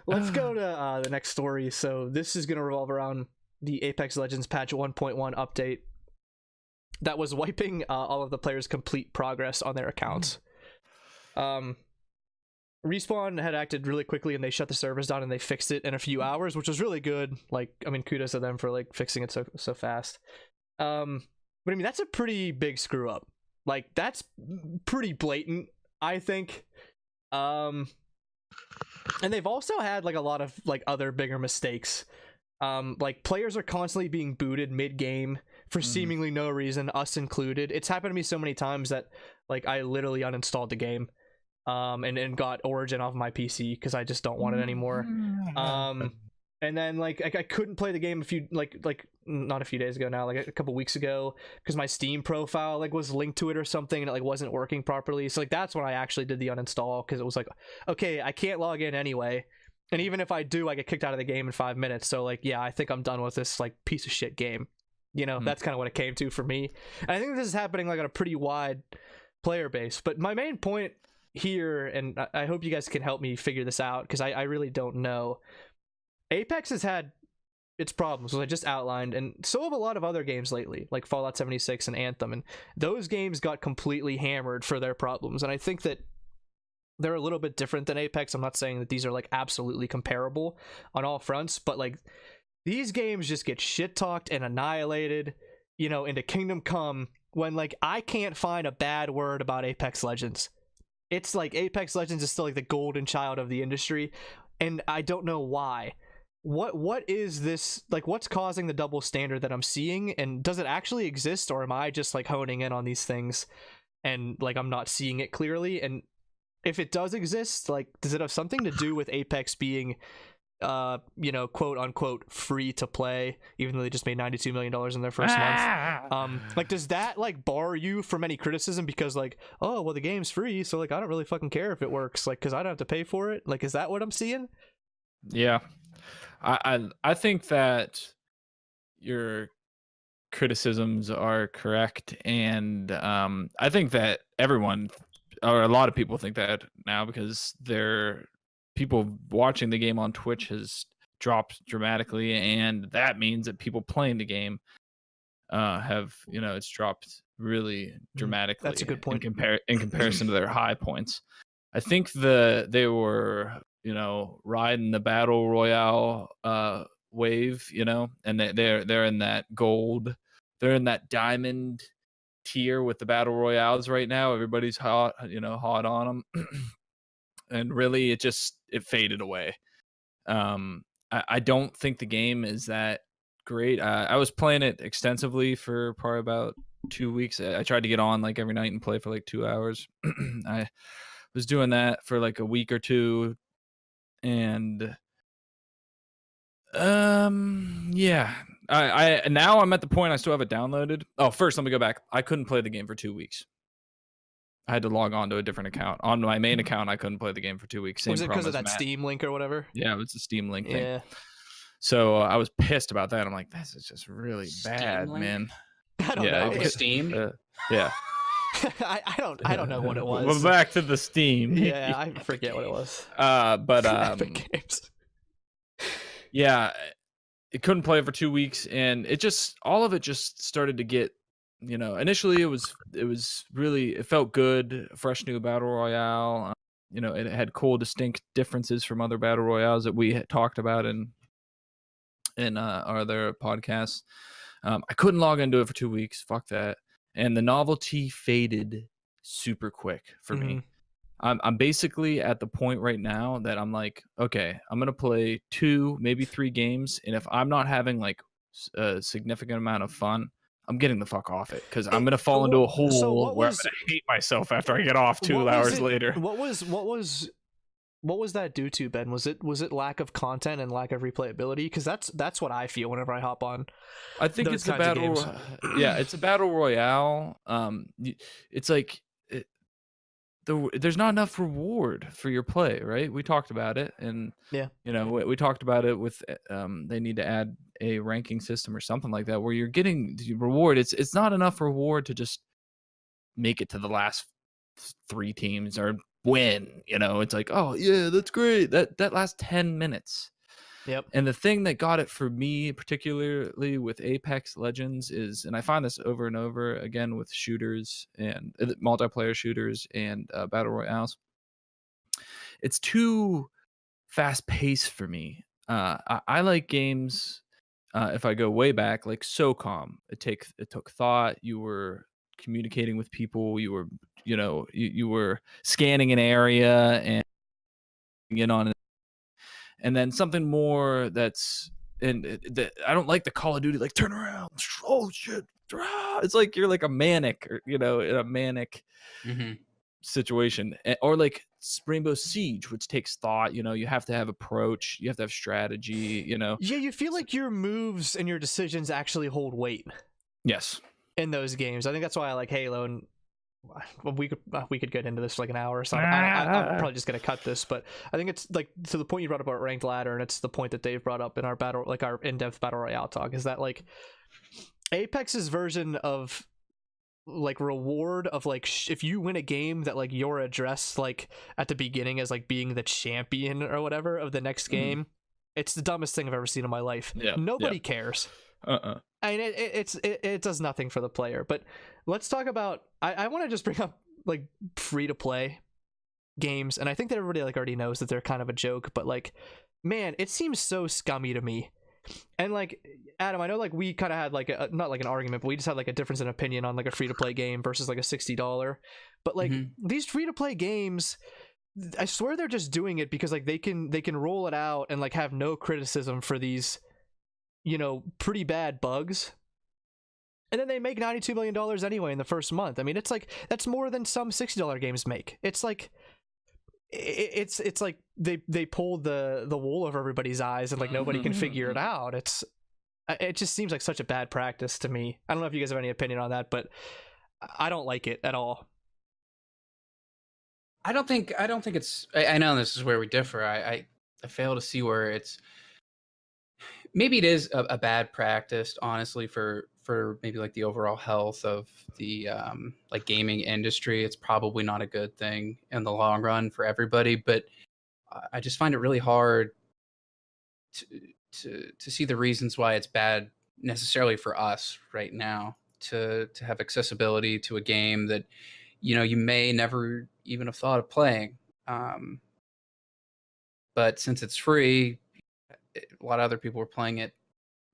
Let's go to the next story. So this is going to revolve around the Apex Legends patch 1.1 update that was wiping all of the players' complete progress on their accounts. Respawn had acted really quickly and they shut the servers down and they fixed it in a few hours, which was really good. Like, I mean, kudos to them for like fixing it so fast. But I mean, that's a pretty big screw up. Like, that's pretty blatant, I think. And they've also had like a lot of like other bigger mistakes. Like, players are constantly being booted mid-game for seemingly no reason, us included. It's happened to me so many times that like I literally uninstalled the game and got Origin off my PC because I just don't want it anymore. And then like I couldn't play the game not a few days ago now, like a couple weeks ago, because my Steam profile like was linked to it or something and it like wasn't working properly. So like that's when I actually did the uninstall, because it was like, okay, I can't log in anyway, and even if I do, I get kicked out of the game in 5 minutes. So like, yeah, I think I'm done with this like piece of shit game. You know, that's kind of what it came to for me. And I think this is happening like on a pretty wide player base. But my main point here, and I hope you guys can help me figure this out, because I really don't know. Apex has had its problems, as I just outlined, and so have a lot of other games lately, like Fallout 76 and Anthem, and those games got completely hammered for their problems. And I think that they're a little bit different than Apex. I'm not saying that these are like absolutely comparable on all fronts, but like these games just get shit talked and annihilated, you know, into Kingdom Come, when like I can't find a bad word about Apex Legends. It's like Apex Legends is still like the golden child of the industry, and I don't know why. What is this, like, what's causing the double standard that I'm seeing, and does it actually exist, or am I just like honing in on these things and like I'm not seeing it clearly? And if it does exist, like, does it have something to do with Apex being you know, quote unquote free to play, even though they just made $92 million in their first month? Like, does that like bar you from any criticism because like, oh well, the game's free, so like I don't really fucking care if it works, like, because I don't have to pay for it? Like, is that what I'm seeing? Yeah, I think that your criticisms are correct, and I think that everyone, or a lot of people, think that now, because people watching the game on Twitch has dropped dramatically, and that means that people playing the game have, you know, it's dropped really dramatically. That's a good point. In comparison to their high points. I think they were, you know, riding the battle royale wave, you know, and they're in that gold, they're in that diamond tier with the battle royales right now. Everybody's hot on them. And really it faded away. I don't think the game is that great. I was playing it extensively for probably about 2 weeks. I tried to get on like every night and play for like 2 hours. I was doing that for like a week or two, and yeah, I now I'm at the point I still have it downloaded. Oh, first let me go back. I couldn't play the game for 2 weeks. I had to log on to a different account. On my main account, I couldn't play the game for 2 weeks. Same was it because of that Matt. Steam link or whatever? Yeah, it was a Steam link thing. Yeah. So I was pissed about that. I'm like, this is just really bad, Steam link? man. I don't know. Steam? Yeah. I don't know what it was. Well, back to the Steam. Yeah, I forget what it was. But Epic Games. Yeah, it couldn't play it for 2 weeks, and all of it just started to get, you know, initially it was really, it felt good, fresh new battle royale. You know, it had cool, distinct differences from other battle royales that we had talked about in our other podcasts. I couldn't log into it for 2 weeks. Fuck that. And the novelty faded super quick for me. I'm basically at the point right now that I'm like, okay, I'm gonna play 2, maybe 3 games, and if I'm not having like a significant amount of fun, I'm getting the fuck off it, because I'm gonna fall into a hole where I'm gonna hate myself after I get off 2 hours later. What was that due to, Ben? Was it lack of content and lack of replayability? Because that's what I feel whenever I hop on. I think it's a battle. Yeah, it's a battle royale. It's like there's not enough reward for your play, right? We talked about it, and Yeah. we talked about it with they need to add a ranking system or something like that where you're getting the reward. It's not enough reward to just make it to the last 3 teams or win. It's like, oh yeah, that's great. That last 10 minutes. Yep. And the thing that got it for me, particularly with Apex Legends, is, and I find this over and over again with shooters and multiplayer shooters and battle royales, it's too fast paced for me. I like games. If I go way back, like SOCOM, it took thought. You were communicating with people. You were, you were scanning an area and in on it. And then something more that's, and I don't like the Call of Duty, like turn around, oh shit, it's like you're like a manic, or, in a manic situation, or like Rainbow Siege, which takes thought. You have to have approach, you have to have strategy. Yeah, you feel like your moves and your decisions actually hold weight. Yes. In those games, I think that's why I like Halo, and we could get into this for like an hour or something. I'm probably just gonna cut this, but I think it's like to the point you brought up about ranked ladder, and it's the point that Dave brought up in our our in-depth battle royale talk, is that like Apex's version of like reward of like if you win a game, that like you're addressed like at the beginning as like being the champion or whatever of the next game. It's the dumbest thing I've ever seen in my life. Nobody cares. I mean, it does nothing for the player. But let's talk about. I want to just bring up like free to play games, and I think that everybody like already knows that they're kind of a joke. But like, man, it seems so scummy to me. And like, Adam, I know like we kind of had like not like an argument, but we just had like a difference in opinion on like a free to play game versus like a $60. But like these free to play games, I swear they're just doing it because like they can roll it out and like have no criticism for these, pretty bad bugs, and then they make $92 million anyway in the first month. I mean, it's like that's more than some $60 games make. It's like it's like they pulled the wool over everybody's eyes, and like nobody can figure it out. It just seems like such a bad practice to me. I don't know if you guys have any opinion on that, but I don't like it at all. I don't think it's. I know this is where we differ. I fail to see where it's. Maybe it is a bad practice, honestly, for maybe like the overall health of the like gaming industry. It's probably not a good thing in the long run for everybody, but I just find it really hard to see the reasons why it's bad necessarily for us right now to have accessibility to a game that you may never even have thought of playing. But since it's free, a lot of other people were playing it.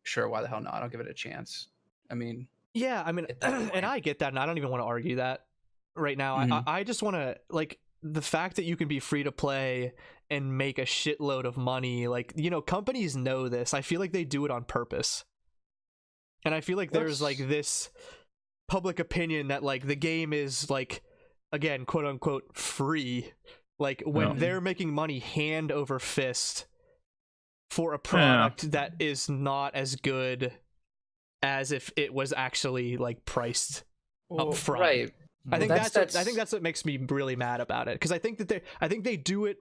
Sure, why the hell not? I'll give it a chance. I mean, yeah, I mean, and I get that, and I don't even want to argue that right now. I just want to like the fact that you can be free to play and make a shitload of money. Like, companies know this. I feel like they do it on purpose, and I feel like there's like this public opinion that like the game is like, again, quote unquote free, like when they're making money hand over fist for a product that is not as good as if it was actually like priced up front. Right. I think that's what makes me really mad about it, because I think they do it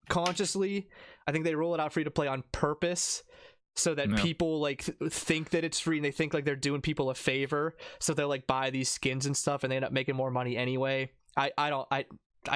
consciously. I think they roll it out free to play on purpose so that people like think that it's free, and they think like they're doing people a favor, so they'll like buy these skins and stuff, and they end up making more money anyway. I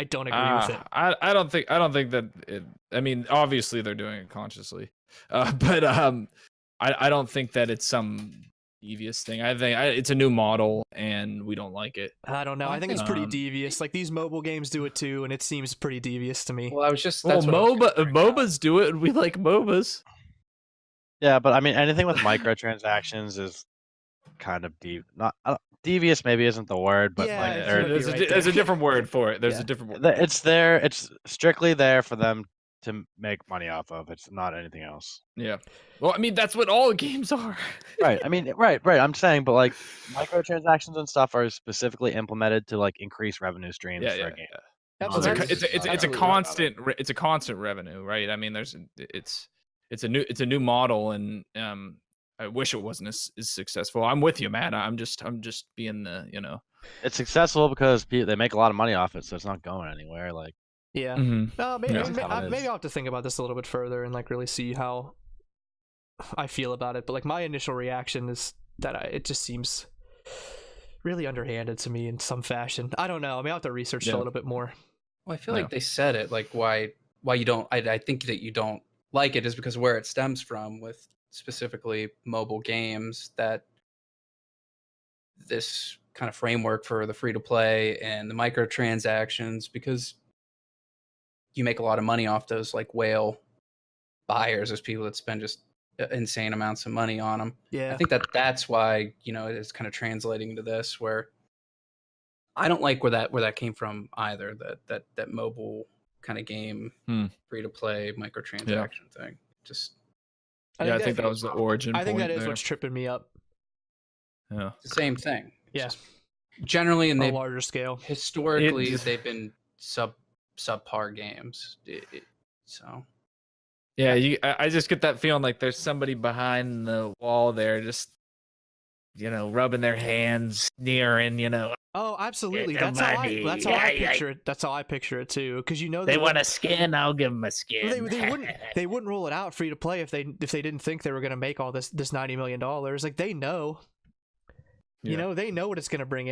don't agree with it. I don't think that it, I mean, obviously they're doing it consciously, but I don't think that it's some devious thing. I think it's a new model and we don't like it. I don't know. I think it's pretty devious. Like these mobile games do it too, and it seems pretty devious to me. Well, I was just MOBAs do it, and we like MOBAs. Yeah, but I mean, anything with microtransactions is kind of devious. Maybe isn't the word, but Yeah, like there's a different word for it. There's a different word. It's there. It's strictly there for them to make money off of. It's not anything else. Yeah. Well, I mean, that's what all games are. Right. I mean, right. I'm saying, but like microtransactions and stuff are specifically implemented to like increase revenue streams for a game. It's a constant revenue, right? I mean, it's a new model, and I wish it wasn't as successful. I'm with you, Matt. I'm just being the, you know. It's successful because they make a lot of money off it, so it's not going anywhere. Like, Yeah. Mhm. Maybe, Yeah. That's how it maybe is. I'll have to think about this a little bit further and like really see how I feel about it. But like my initial reaction is that it just seems really underhanded to me in some fashion. I don't know. I mean, I'll have to research it Yeah. a little bit more. Well, I feel Yeah. like they said it. Like why you don't. I think that you don't like it is because where it stems from, with specifically mobile games, that this kind of framework for the free to play and the microtransactions, because you make a lot of money off those like whale buyers, those people that spend just insane amounts of money on them. Yeah. I think that's why, you know, it's kind of translating to this, where I don't like where that came from either. That mobile kind of game, free to play microtransaction thing. Just Yeah, I think that was the origin I think that point is there. what's tripping me up. Yeah. the same thing. It's Yeah. just generally, and On a they larger scale. historically It- they've been subpar games. So Yeah, I just get that feeling like there's somebody behind the wall there, just, you know, rubbing their hands, sneering, you know. Oh, absolutely. Get the That's how money. I Yeah. picture it. That's how I picture it too. Because you know They want wouldn't- a skin, I'll give them a skin. Well, they wouldn't roll it out free to play if they didn't think they were going to make all this $90 million. Like they know, you Yeah. know, they know what it's going to bring in.